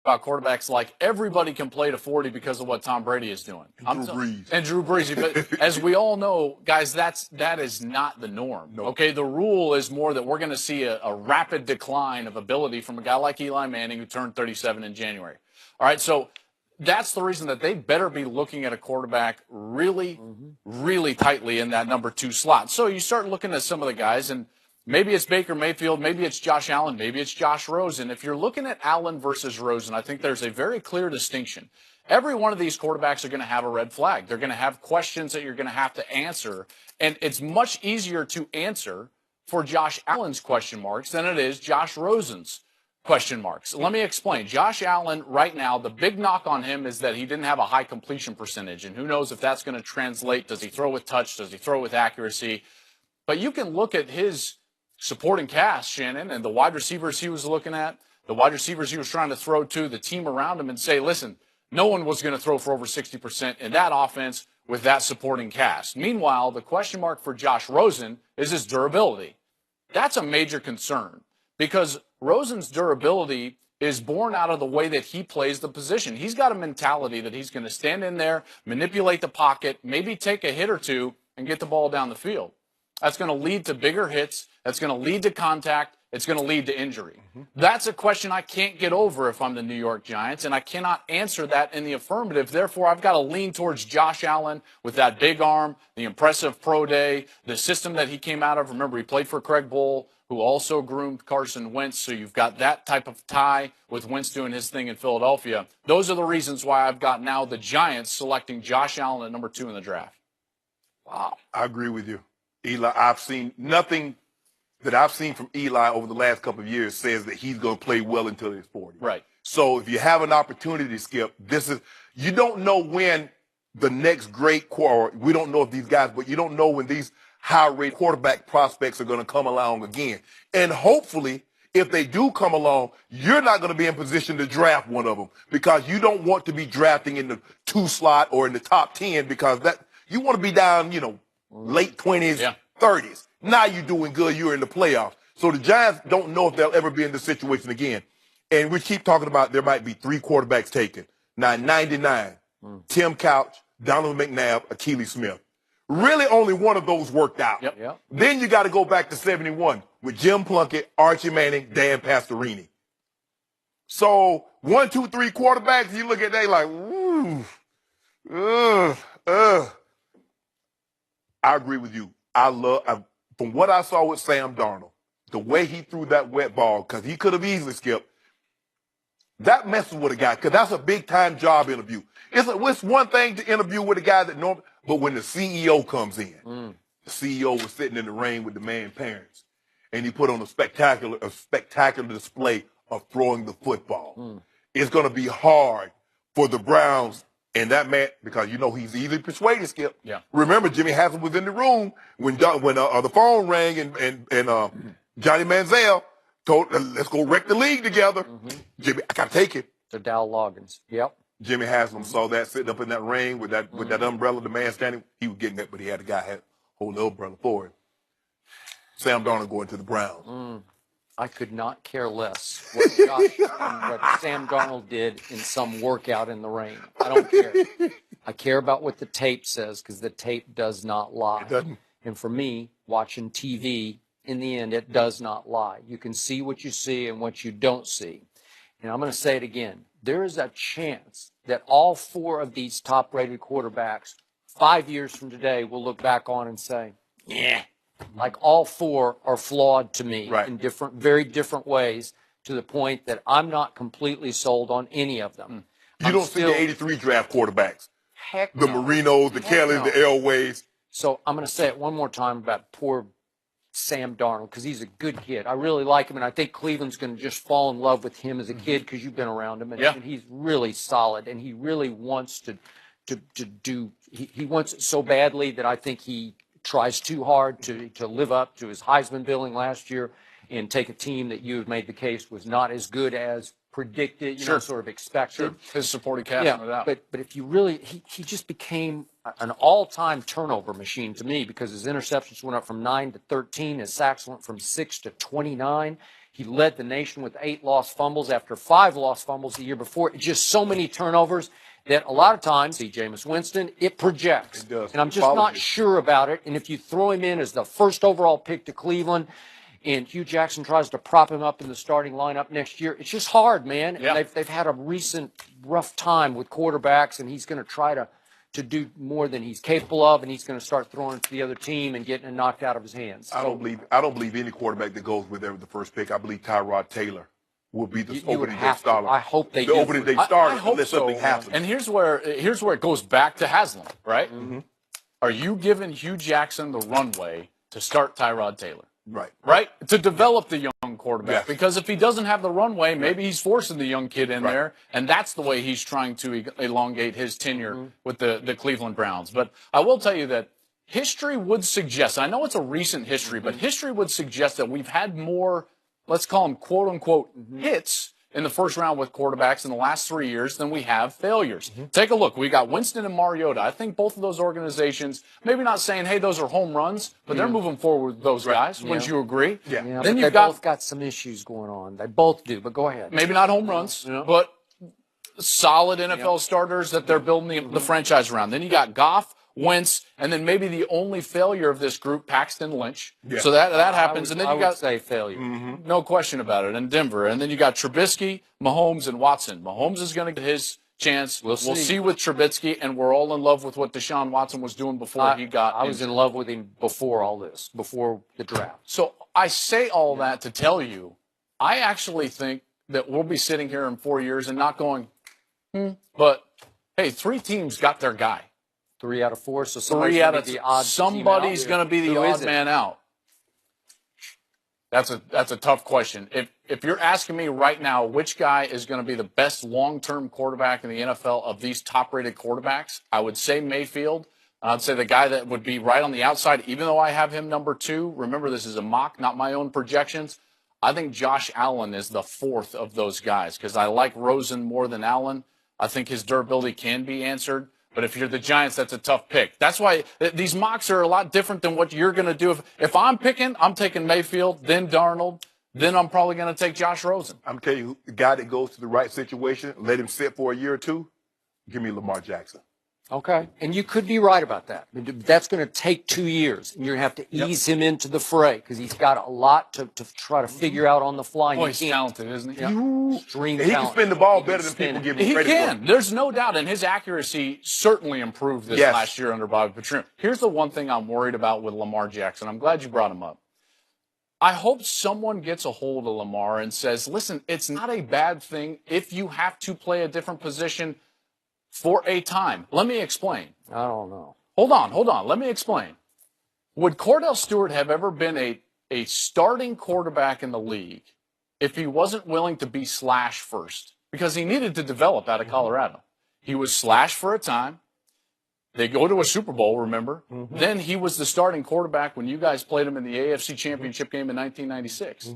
about quarterbacks like everybody can play to 40 because of what Tom Brady is doing. And Drew Brees. And Drew Brees. But as we all know, guys, that is not the norm. Nope. Okay, the rule is more that we're going to see a rapid decline of ability from a guy like Eli Manning who turned 37 in January. All right, so that's the reason that they better be looking at a quarterback really, really tightly in that number 2 slot. So you start looking at some of the guys, and maybe it's Baker Mayfield, maybe it's Josh Allen, maybe it's Josh Rosen. If you're looking at Allen versus Rosen, I think there's a very clear distinction. Every one of these quarterbacks are going to have a red flag. They're going to have questions that you're going to have to answer, and it's much easier to answer for Josh Allen's question marks than it is Josh Rosen's question marks. Let me explain. Josh Allen right now, the big knock on him is that he didn't have a high completion percentage, and who knows if that's going to translate. Does he throw with touch? Does he throw with accuracy? But you can look at his supporting cast, Shannon, and the wide receivers he was looking at, the wide receivers he was trying to throw to, the team around him, and say, listen, no one was going to throw for over 60% in that offense with that supporting cast. Meanwhile, the question mark for Josh Rosen is his durability. That's a major concern because Rosen's durability is born out of the way that he plays the position. He's got a mentality that he's going to stand in there, manipulate the pocket, maybe take a hit or two, and get the ball down the field. That's going to lead to bigger hits. That's going to lead to contact. It's going to lead to injury. That's a question I can't get over if I'm the New York Giants, and I cannot answer that in the affirmative. Therefore, I've got to lean towards Josh Allen with that big arm, the impressive pro day, the system that he came out of. Remember, he played for Craig Bull, who also groomed Carson Wentz, so you've got that type of tie with Wentz doing his thing in Philadelphia. Those are the reasons why I've got now the Giants selecting Josh Allen at number 2 in the draft. Wow. I agree with you. Eli, I've seen nothing that I've seen from Eli over the last couple of years says that he's going to play well until he's 40. Right. So if you have an opportunity, Skip, you don't know when the next great quarter, we don't know if these guys, but you don't know when these high-rate quarterback prospects are going to come along again. And hopefully, if they do come along, you're not going to be in position to draft one of them because you don't want to be drafting in the 2 slot or in the top 10 because that you want to be down, late 20s, 30s. Now you're doing good. You're in the playoffs. So the Giants don't know if they'll ever be in this situation again. And we keep talking about there might be 3 quarterbacks taken. Now, 99, Tim Couch, Donovan McNabb, Achilles Smith. Really only one of those worked out. Yep. Then you got to go back to 71 with Jim Plunkett, Archie Manning, Dan Pastorini. So 1, 2, 3 quarterbacks, you look at they like, I agree with you. From what I saw with Sam Darnold, the way he threw that wet ball, because he could have easily skipped, that messes with a guy, because that's a big-time job interview. It's one thing to interview with a guy that normally, but when the CEO comes in, the CEO was sitting in the rain with the man's parents, and he put on a spectacular display of throwing the football. It's going to be hard for the Browns and that man, because he's easily persuaded, Skip. Yeah. Remember, Jimmy Haslam was in the room when the phone rang and Johnny Manziel told, let's go wreck the league together. Jimmy, I got to take it. To Dow Loggins. Yep. Jimmy Haslam saw that sitting up in that rain with that umbrella, the man standing. He was getting that, but he had a guy hold the umbrella for him. Sam Darnold going to the Browns. I could not care less what Sam Darnold did in some workout in the rain. I don't care. I care about what the tape says because the tape does not lie. It doesn't. And for me, watching TV, in the end, it does not lie. You can see what you see and what you don't see. And I'm going to say it again. There is a chance that all 4 of these top-rated quarterbacks 5 years from today will look back on and say, yeah. Like all 4 are flawed to me in very different ways to the point that I'm not completely sold on any of them. You don't see the 83 draft quarterbacks. Heck the no. Marinos, the Kellys, the Elways. So I'm going to say it one more time about poor Sam Darnold because he's a good kid. I really like him, and I think Cleveland's going to just fall in love with him as a kid because you've been around him, and he's really solid, and he really wants to do – he wants it so badly that I think he – tries too hard to live up to his Heisman billing last year and take a team that you have made the case was not as good as predicted, sort of expected. His supporting cast, no doubt. But if you really, he just became an all-time turnover machine to me because his interceptions went up from 9 to 13, his sacks went from 6 to 29. He led the nation with 8 lost fumbles after 5 lost fumbles the year before. Just so many turnovers that a lot of times, see Jameis Winston, it projects. It does. And I'm just not sure about it. And if you throw him in as the first overall pick to Cleveland, and Hugh Jackson tries to prop him up in the starting lineup next year, it's just hard, man. Yeah. And they've had a recent rough time with quarterbacks, and he's going to try to do more than he's capable of, and he's going to start throwing it to the other team and getting it knocked out of his hands. I don't believe any quarterback that goes with the first pick. I believe Tyrod Taylor will be the opening day starter. I hope they the do. opening day starter I hope unless so. something happens. And here's where it goes back to Haslam, right? Mm-hmm. Are you giving Hugh Jackson the runway to start Tyrod Taylor? Right? To develop the young quarterback. Yes. Because if he doesn't have the runway, maybe he's forcing the young kid in there, and that's the way he's trying to elongate his tenure with the Cleveland Browns. But I will tell you that history would suggest, I know it's a recent history, but history would suggest that we've had more, let's call them quote-unquote hits in the first round with quarterbacks in the last 3 years than we have failures. Take a look. We got Winston and Mariota. I think both of those organizations, maybe not saying, hey, those are home runs, but they're moving forward with those guys. Wouldn't you agree? Yeah. Then but you've both got some issues going on. They both do, but go ahead. Maybe not home runs, but solid NFL starters that they're building the franchise around. Then you got Goff, Wentz, and then maybe the only failure of this group, Paxton Lynch. Yeah. So that happens. And then I you got would say failure. no question about it, in Denver. And then you got Trubisky, Mahomes, and Watson. Mahomes is going to get his chance. We'll see with Trubisky, and we're all in love with what Deshaun Watson was doing before he got I was in love with him before all this, before the draft. So I say all that to tell you, I actually think that we'll be sitting here in 4 years and not going, but, hey, 3 teams got their guy. 3 out of 4, so Somebody's going to be the odd man out. That's a tough question. If you're asking me right now which guy is going to be the best long-term quarterback in the NFL of these top-rated quarterbacks, I would say Mayfield. I'd say the guy that would be right on the outside, even though I have him number 2. Remember, this is a mock, not my own projections. I think Josh Allen is the 4th of those guys because I like Rosen more than Allen. I think his durability can be answered. But if you're the Giants, that's a tough pick. That's why these mocks are a lot different than what you're going to do. If I'm picking, I'm taking Mayfield, then Darnold, then I'm probably going to take Josh Rosen. I'm telling you, the guy that goes to the right situation, let him sit for a year or 2, give me Lamar Jackson. Okay. And you could be right about that. That's going to take 2 years. And you're going to have to ease him into the fray because he's got a lot to try to figure out on the fly. Boy, he's talented, isn't he? Extreme And he talent. can spin the ball better than people give him He credit can. for. There's no doubt. And his accuracy certainly improved this last year under Bobby Petrino. Here's the one thing I'm worried about with Lamar Jackson. I'm glad you brought him up. I hope someone gets a hold of Lamar and says, listen, it's not a bad thing if you have to play a different position for a time. Let me explain. I don't know. Hold on. Let me explain. Would Cordell Stewart have ever been a starting quarterback in the league if he wasn't willing to be slash first? Because he needed to develop out of Colorado. He was slash for a time. They go to a Super Bowl, remember? Then he was the starting quarterback when you guys played him in the AFC Championship game in 1996.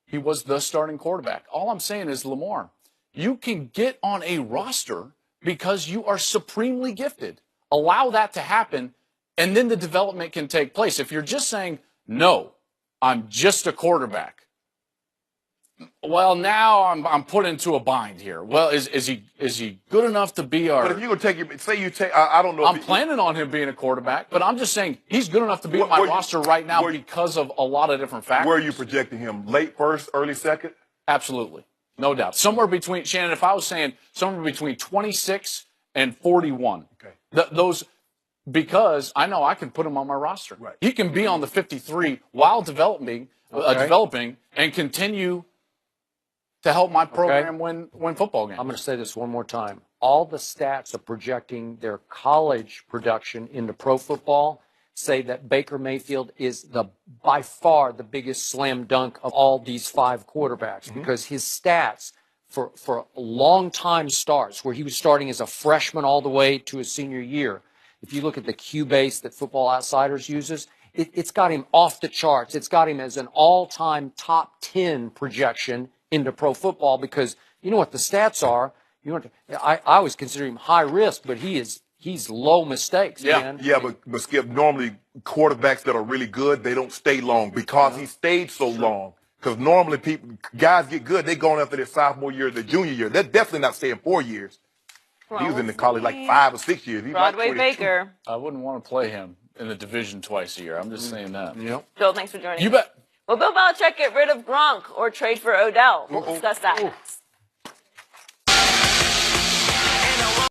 He was the starting quarterback. All I'm saying is, Lamar, you can get on a roster because you are supremely gifted. Allow that to happen, and then the development can take place. If you're just saying, no, I'm just a quarterback, well, now I'm put into a bind here. Well, is he good enough to be our... But if you're going to take him, say you take, I don't know. I'm planning on him being a quarterback, but I'm just saying he's good enough to be on my roster right now because of a lot of different factors. Where are you projecting him? Late first, early second? Absolutely. No doubt. Somewhere between, Shannon, if I was saying somewhere between 26 and 41. Okay. Those, because I know I can put him on my roster. Right. He can be on the 53 while developing and continue to help my program win football games. I'm going to say this one more time. All the stats of projecting their college production into pro football say that Baker Mayfield is by far the biggest slam dunk of all these 5 quarterbacks because his stats for long-time starts, where he was starting as a freshman all the way to his senior year, if you look at the Q-base that Football Outsiders uses, it's got him off the charts. It's got him as an all-time top 10 projection into pro football because you know what the stats are. I always consider him high risk, but he's low mistakes, man. Yeah, but Skip, normally quarterbacks that are really good, they don't stay long because he stayed so long. Because normally guys get good, they going after their sophomore year, their junior year. They're definitely not staying 4 years. He was in the college like 5 or 6 years. He's Broadway like 42. Baker. I wouldn't want to play him in the division twice a year. I'm just saying that. Yep. Bill, thanks for joining You us. bet. Will Bill Belichick get rid of Gronk or trade for Odell? We'll discuss that next.